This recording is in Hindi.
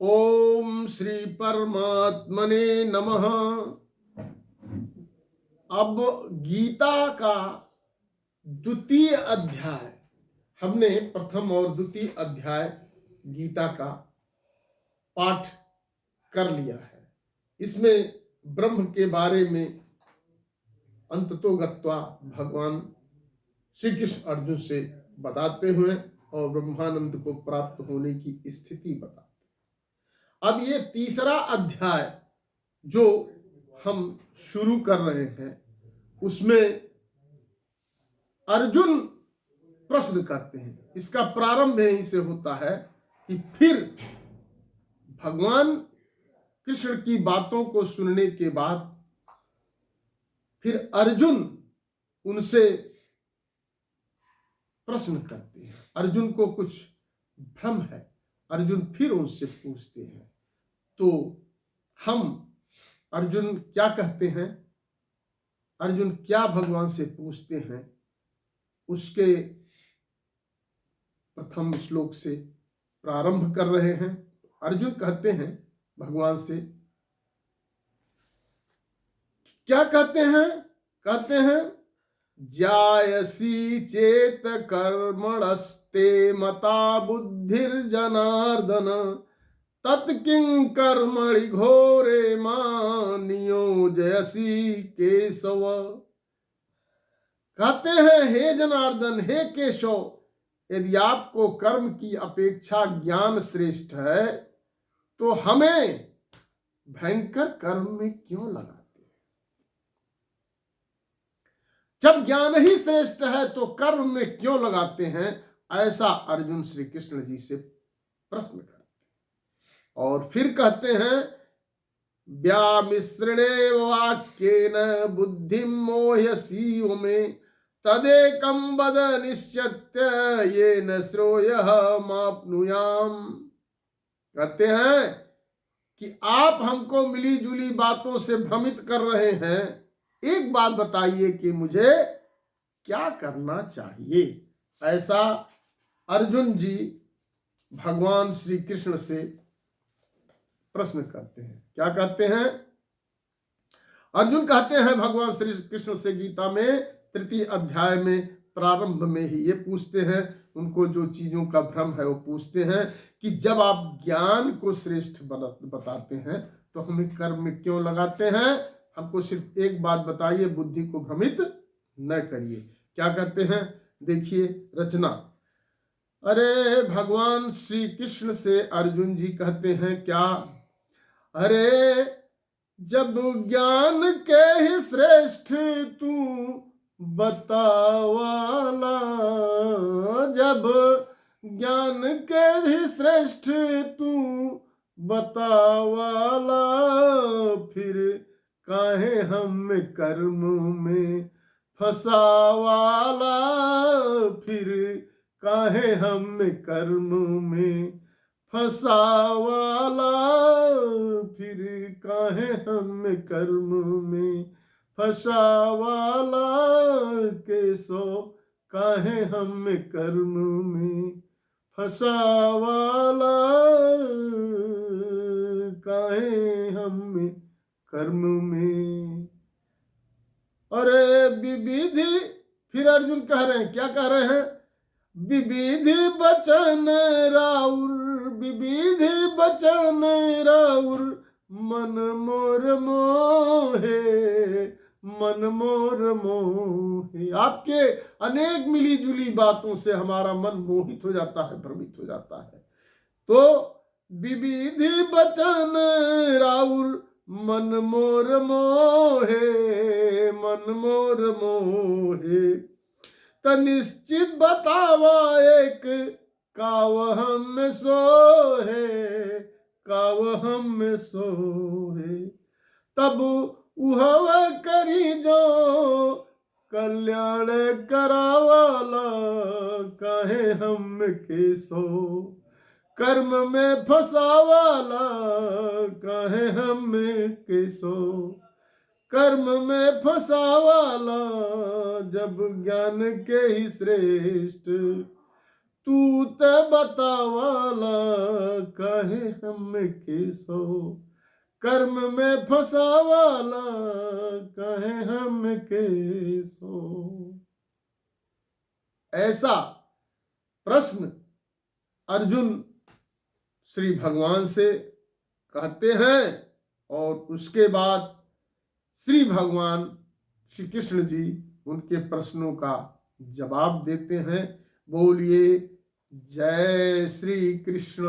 ओम श्री परमात्मने नमः। अब गीता का द्वितीय अध्याय, हमने प्रथम और द्वितीय अध्याय गीता का पाठ कर लिया है। इसमें ब्रह्म के बारे में अंततोगत्वा भगवान श्री कृष्ण अर्जुन से बताते हुए और ब्रह्मानंद को प्राप्त होने की स्थिति बताते। अब ये तीसरा अध्याय जो हम शुरू कर रहे हैं उसमें अर्जुन प्रश्न करते हैं। इसका प्रारंभ यहीं से होता है कि फिर भगवान कृष्ण की बातों को सुनने के बाद फिर अर्जुन उनसे प्रश्न करते हैं। अर्जुन को कुछ भ्रम है, अर्जुन फिर उनसे पूछते हैं। तो हम अर्जुन क्या कहते हैं, अर्जुन क्या भगवान से पूछते हैं, उसके प्रथम श्लोक से प्रारंभ कर रहे हैं। अर्जुन कहते हैं भगवान से, क्या कहते हैं? कहते हैं जायसी चेत कर्मणस्ते मता बुद्धिर्जनार्दन तत्किं कर्मणि घोरे मां नियोजयसी केशव। कहते हैं हे जनार्दन, हे केशव, यदि आपको कर्म की अपेक्षा ज्ञान श्रेष्ठ है तो हमें भयंकर कर्म में क्यों लगाते हैं? जब ज्ञान ही श्रेष्ठ है तो कर्म में क्यों लगाते हैं? ऐसा अर्जुन श्री कृष्ण जी से प्रश्न करते हैं। और फिर कहते हैं व्यामिश्रणे वाक्येन बुद्धिं मोह्यसी में तदेकं वद निश्चित्य येन श्रेयः माप्नुयाम। कहते हैं कि आप हमको मिली जुली बातों से भ्रमित कर रहे हैं, एक बात बताइए कि मुझे क्या करना चाहिए। ऐसा अर्जुन जी भगवान श्री कृष्ण से प्रश्न करते हैं। क्या कहते हैं? अर्जुन कहते हैं भगवान श्री कृष्ण से गीता में तृतीय अध्याय में प्रारंभ में ही ये पूछते हैं, उनको जो चीजों का भ्रम है वो पूछते हैं कि जब आप ज्ञान को श्रेष्ठ बताते हैं तो हमें कर्म में क्यों लगाते हैं? हमको सिर्फ एक बात बताइए, बुद्धि को भ्रमित न करिए। क्या कहते हैं? देखिए रचना। अरे भगवान श्री कृष्ण से अर्जुन जी कहते हैं क्या? अरे जब ज्ञान के ही श्रेष्ठ तू बतावाला, जब ज्ञान के ही श्रेष्ठ तू बतावाला, फिर काहे हम कर्म में फसावाला, फिर काहे हम कर्म में फसावाला, फिर काहे हम कर्म में फसावाला, केसो काहे हम कर्म में फसावाला, काहे हम कर्म में। अरे विविधि, फिर अर्जुन कह रहे हैं, क्या कह रहे हैं? विविधि बचन राउर, विविधि बचन राउर, मन मोर मोहे, मन मोर मोहे। आपके अनेक मिली जुली बातों से हमारा मन मोहित हो जाता है, भ्रमित हो जाता है। तो विविधि बचन राउर, मन मोर मोहे, मन मोर मोहे। त निश्चित बतावा एक काव हम सोहे, काव हम सोहे। तब उहव करी जो कल्याण करावाला, काहे हम के सो कर्म में फसावाला, काहे हम के सो कर्म में फसावाला, जब ज्ञान के ही श्रेष्ठ तू त बतावाला काहे हम के सो, कर्म में फसावाला काहे हम के सो। ऐसा प्रश्न अर्जुन श्री भगवान से कहते हैं और उसके बाद श्री भगवान श्री कृष्ण जी उनके प्रश्नों का जवाब देते हैं। बोलिए जय श्री कृष्ण।